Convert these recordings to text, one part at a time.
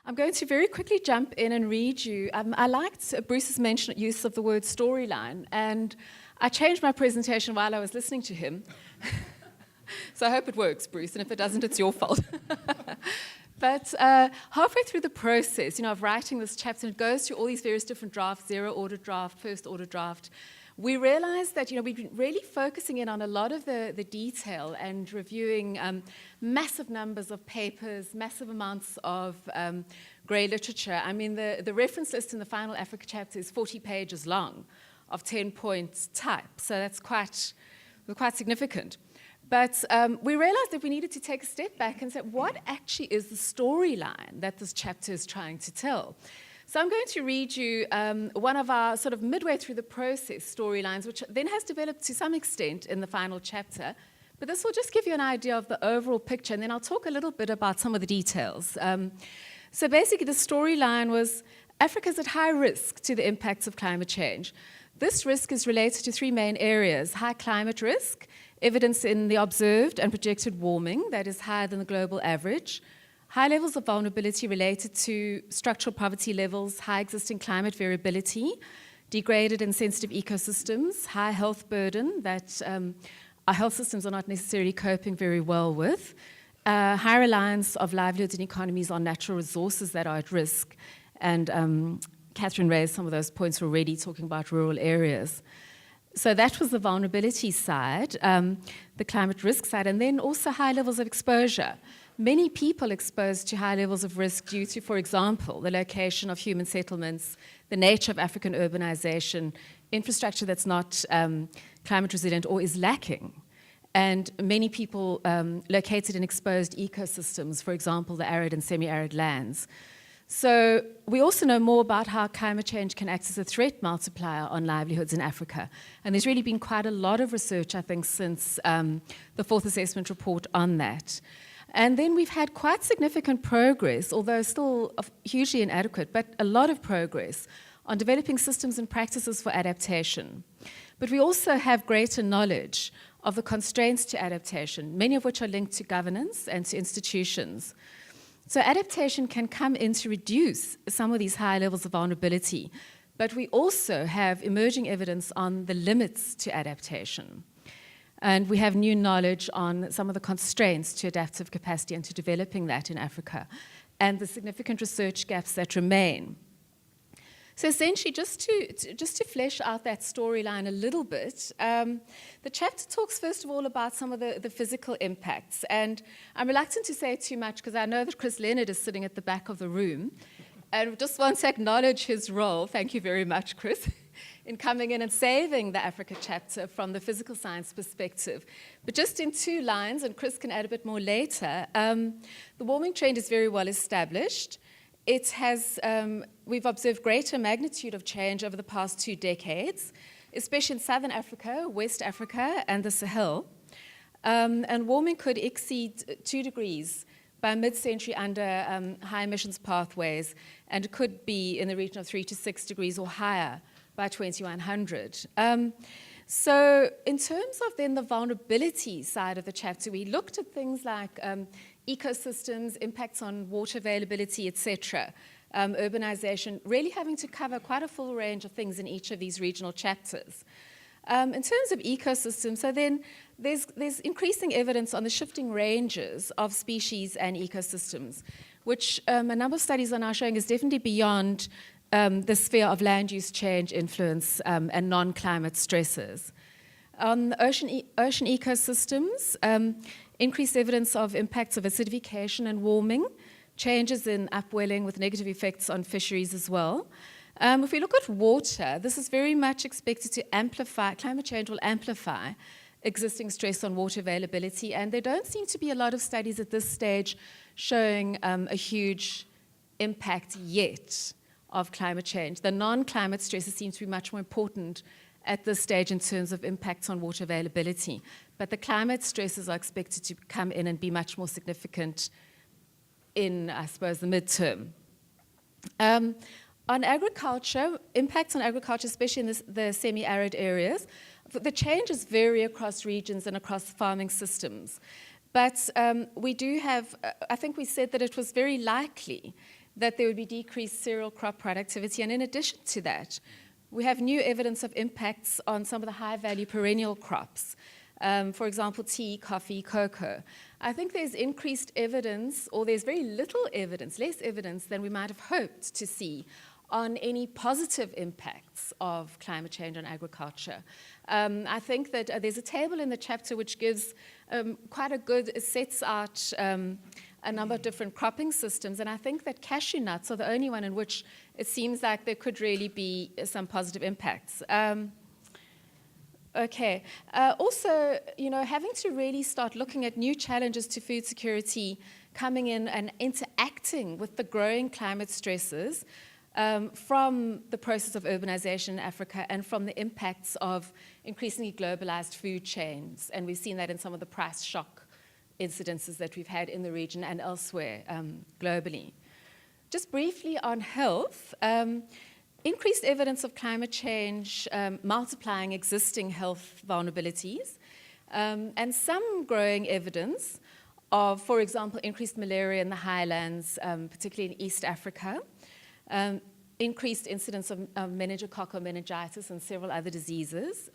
I'm going to very quickly jump in and read you. I liked Bruce's use of the word storyline, and I changed my presentation while I was listening to him. So I hope it works, Bruce, and if it doesn't, it's your fault. But halfway through the process, of writing this chapter, and it goes through all these various different drafts, zero-order draft, first-order draft, we realized that, we've been really focusing in on a lot of the detail and reviewing massive numbers of papers, massive amounts of grey literature. I mean, the reference list in the final Africa chapter is 40 pages long of 10-point type, so that's quite significant. But we realized that we needed to take a step back and say, what actually is the storyline that this chapter is trying to tell? So I'm going to read you one of our sort of midway through the process storylines, which then has developed to some extent in the final chapter. But this will just give you an idea of the overall picture, and then I'll talk a little bit about some of the details. So basically, the storyline was Africa's at high risk to the impacts of climate change. This risk is related to three main areas: high climate risk, evidence in the observed and projected warming that is higher than the global average, high levels of vulnerability related to structural poverty levels, high existing climate variability, degraded and sensitive ecosystems, high health burden that our health systems are not necessarily coping very well with, high reliance of livelihoods and economies on natural resources that are at risk. And Catherine raised some of those points already, talking about rural areas. So that was the vulnerability side, the climate risk side, and then also high levels of exposure. Many people exposed to high levels of risk due to, for example, the location of human settlements, the nature of African urbanization, infrastructure that's not climate resilient or is lacking, and many people located in exposed ecosystems, for example, the arid and semi-arid lands. So we also know more about how climate change can act as a threat multiplier on livelihoods in Africa. And there's really been quite a lot of research, I think, since the fourth assessment report on that. And then we've had quite significant progress, although still hugely inadequate, but a lot of progress on developing systems and practices for adaptation. But we also have greater knowledge of the constraints to adaptation, many of which are linked to governance and to institutions. So adaptation can come in to reduce some of these high levels of vulnerability, but we also have emerging evidence on the limits to adaptation. And we have new knowledge on some of the constraints to adaptive capacity and to developing that in Africa, and the significant research gaps that remain. So essentially, just to flesh out that storyline a little bit, the chapter talks first of all about some of the physical impacts. And I'm reluctant to say too much because I know that Chris Leonard is sitting at the back of the room. And just want to acknowledge his role, thank you very much, Chris, in coming in and saving the Africa chapter from the physical science perspective. But just in 2 lines, and Chris can add a bit more later, the warming trend is very well established. It has, we've observed greater magnitude of change over the past 2 decades, especially in Southern Africa, West Africa, and the Sahel. And warming could exceed 2 degrees by mid-century under high emissions pathways, and it could be in the region of 3 to 6 degrees or higher by 2100. So in terms of then the vulnerability side of the chapter, we looked at things like ecosystems, impacts on water availability, etc., urbanization, really having to cover quite a full range of things in each of these regional chapters. In terms of ecosystems, so then there's increasing evidence on the shifting ranges of species and ecosystems, which a number of studies are now showing is definitely beyond the sphere of land use change influence and non-climate stresses. On the ocean ecosystems, increased evidence of impacts of acidification and warming, changes in upwelling with negative effects on fisheries as well. If we look at water, this is very much expected to amplify, climate change will amplify existing stress on water availability, and there don't seem to be a lot of studies at this stage showing a huge impact yet of climate change. The non-climate stresses seem to be much more important at this stage in terms of impacts on water availability, but the climate stresses are expected to come in and be much more significant in, I suppose, the midterm. On agriculture, impacts on agriculture, especially in the semi-arid areas, the changes vary across regions and across farming systems. But we do have, I think we said that it was very likely that there would be decreased cereal crop productivity. And in addition to that, we have new evidence of impacts on some of the high-value perennial crops. For example, tea, coffee, cocoa. I think there's increased evidence, or there's very little evidence, less evidence than we might have hoped to see on any positive impacts of climate change on agriculture. I think that there's a table in the chapter which gives quite a good, sets out a number of different cropping systems, and I think that cashew nuts are the only one in which it seems like there could really be some positive impacts. Okay. Also, having to really start looking at new challenges to food security coming in and interacting with the growing climate stresses from the process of urbanization in Africa and from the impacts of increasingly globalized food chains. And we've seen that in some of the price shock incidences that we've had in the region and elsewhere globally. Just briefly on health, increased evidence of climate change multiplying existing health vulnerabilities, and some growing evidence of, for example, increased malaria in the highlands, particularly in East Africa, increased incidence of meningococcal meningitis and several other diseases,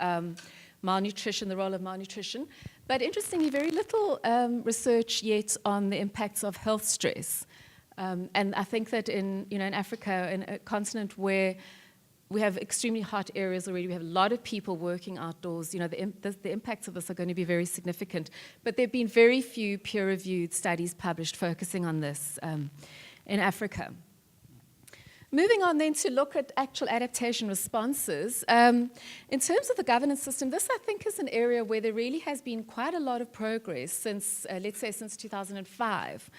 malnutrition, the role of malnutrition. But interestingly, very little research yet on the impacts of health stress. And I think that in Africa, in a continent where we have extremely hot areas already, we have a lot of people working outdoors, the impacts of this are going to be very significant. But there have been very few peer-reviewed studies published focusing on this in Africa. Moving on then to look at actual adaptation responses. In terms of the governance system, this I think is an area where there really has been quite a lot of progress since, let's say, since 2005.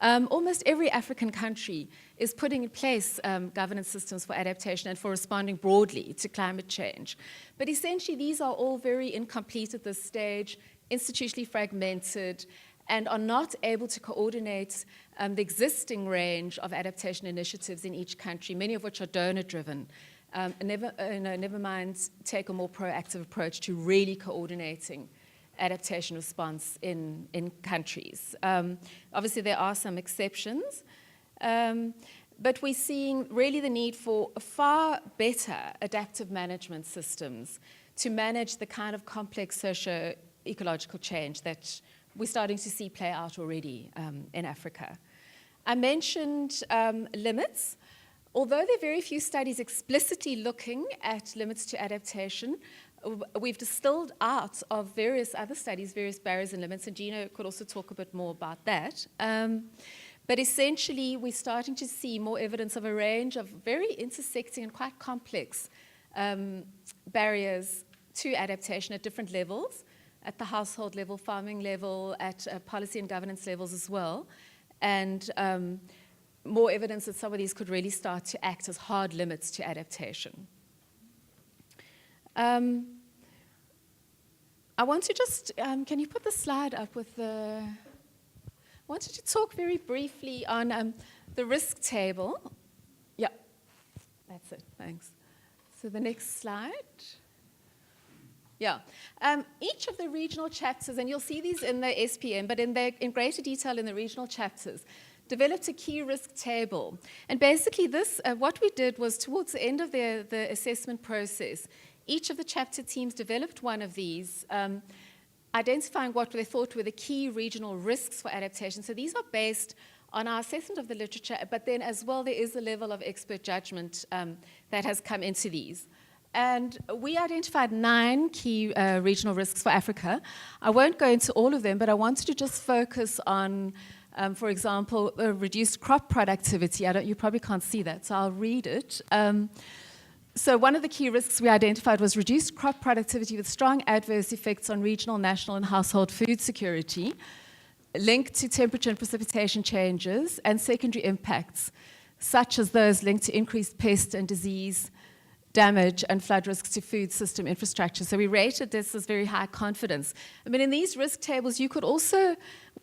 Almost every African country is putting in place governance systems for adaptation and for responding broadly to climate change. But essentially, these are all very incomplete at this stage, institutionally fragmented, and are not able to coordinate the existing range of adaptation initiatives in each country, many of which are donor-driven. Never mind take a more proactive approach to really coordinating adaptation response in countries. Obviously, there are some exceptions, but we're seeing really the need for far better adaptive management systems to manage the kind of complex socio-ecological change that we're starting to see play out already in Africa. I mentioned limits. Although there are very few studies explicitly looking at limits to adaptation, we've distilled out of various other studies, various barriers and limits, and Gina could also talk a bit more about that. But essentially, we're starting to see more evidence of a range of very intersecting and quite complex barriers to adaptation at different levels, at the household level, farming level, at policy and governance levels as well. And more evidence that some of these could really start to act as hard limits to adaptation. I want to just, can you put the slide up with the, I wanted to talk very briefly on the risk table. Yeah, that's it, thanks. So the next slide. Yeah, each of the regional chapters, and you'll see these in the SPM, but in greater detail in the regional chapters, developed a key risk table. And basically this, what we did was towards the end of the assessment process, each of the chapter teams developed one of these, identifying what they thought were the key regional risks for adaptation. So these are based on our assessment of the literature, but then as well there is a level of expert judgment that has come into these. And we identified 9 key regional risks for Africa. I won't go into all of them, but I wanted to just focus on, for example, reduced crop productivity. You probably can't see that, so I'll read it. So one of the key risks we identified was reduced crop productivity with strong adverse effects on regional, national, and household food security, linked to temperature and precipitation changes, and secondary impacts, such as those linked to increased pest and disease damage and flood risks to food system infrastructure. So we rated this as very high confidence. I mean, in these risk tables, you could also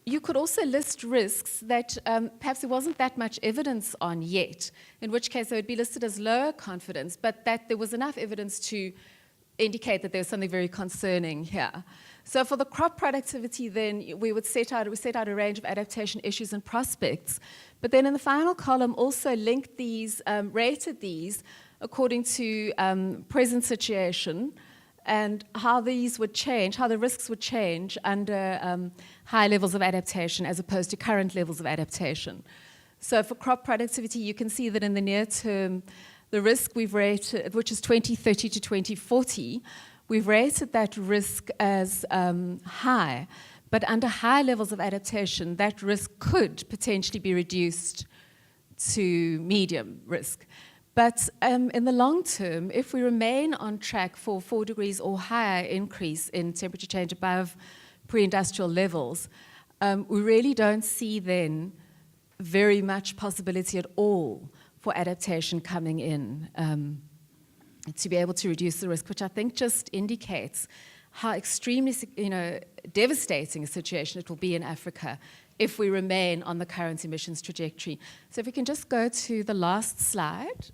list risks that perhaps there wasn't that much evidence on yet, in which case they would be listed as lower confidence, but that there was enough evidence to indicate that there's something very concerning here. So for the crop productivity, then we set out a range of adaptation issues and prospects, but then in the final column also linked these, rated these according to present situation and how these would change, how the risks would change under high levels of adaptation as opposed to current levels of adaptation. So for crop productivity, you can see that in the near term, the risk we've rated, which is 2030 to 2040, we've rated that risk as high, but under high levels of adaptation, that risk could potentially be reduced to medium risk. But in the long term, if we remain on track for 4 degrees or higher increase in temperature change above pre-industrial levels, we really don't see then very much possibility at all for adaptation coming in to be able to reduce the risk, which I think just indicates how extremely, devastating a situation it will be in Africa if we remain on the current emissions trajectory. So if we can just go to the last slide,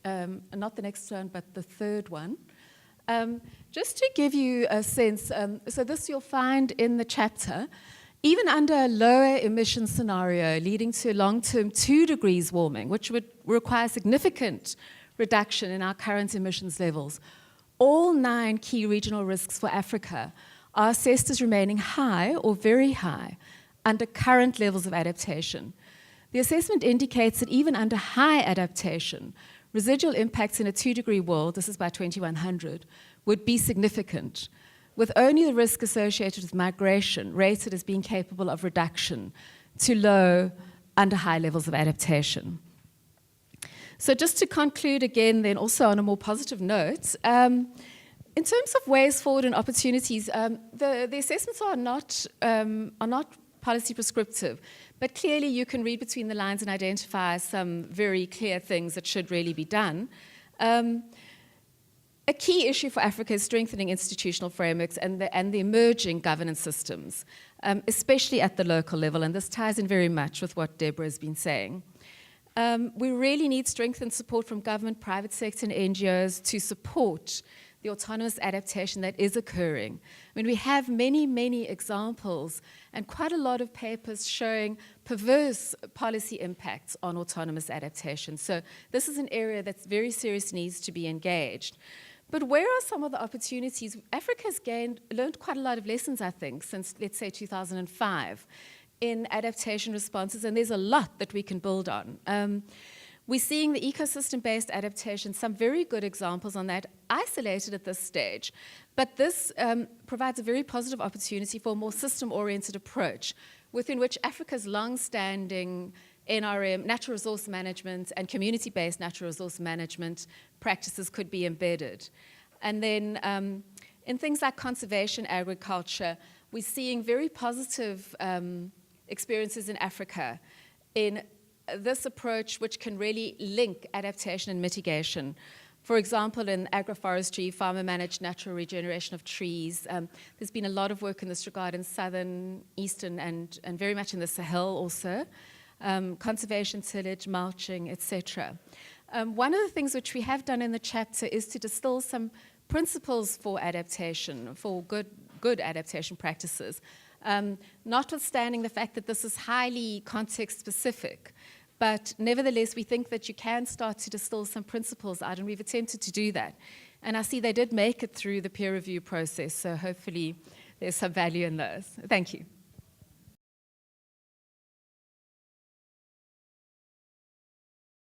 not the next one, but the third one. Just to give you a sense, so this you'll find in the chapter, even under a lower emission scenario leading to long-term 2 degrees warming, which would require significant reduction in our current emissions levels, all 9 key regional risks for Africa are assessed as remaining high or very high under current levels of adaptation. The assessment indicates that even under high adaptation, residual impacts in a 2-degree world, this is by 2100, would be significant, with only the risk associated with migration rated as being capable of reduction to low under high levels of adaptation. So just to conclude again then also on a more positive note, in terms of ways forward and opportunities, the assessments are not policy prescriptive, but clearly you can read between the lines and identify some very clear things that should really be done. A key issue for Africa is strengthening institutional frameworks and the emerging governance systems, especially at the local level, and this ties in very much with what Deborah has been saying. We really need strength and support from government, private sector, and NGOs to support the autonomous adaptation that is occurring. I mean, we have many, many examples and quite a lot of papers showing perverse policy impacts on autonomous adaptation. So this is an area that very seriously needs to be engaged. But where are some of the opportunities? Africa has learned quite a lot of lessons, I think, since, let's say, 2005 in adaptation responses, and there's a lot that we can build on. We're seeing the ecosystem-based adaptation, some very good examples on that, isolated at this stage. But this provides a very positive opportunity for a more system-oriented approach within which Africa's long-standing NRM, natural resource management, and community-based natural resource management practices could be embedded. And then in things like conservation agriculture, we're seeing very positive experiences in Africa in this approach, which can really link adaptation and mitigation. For example, in agroforestry, farmer-managed natural regeneration of trees. There's been a lot of work in this regard in southern, eastern, and very much in the Sahel also. Conservation, tillage, mulching, etc. One of the things which we have done in the chapter is to distill some principles for adaptation, for good adaptation practices, notwithstanding the fact that this is highly context-specific. But nevertheless, we think that you can start to distill some principles out, and we've attempted to do that. And I see they did make it through the peer review process, so hopefully there's some value in those. Thank you.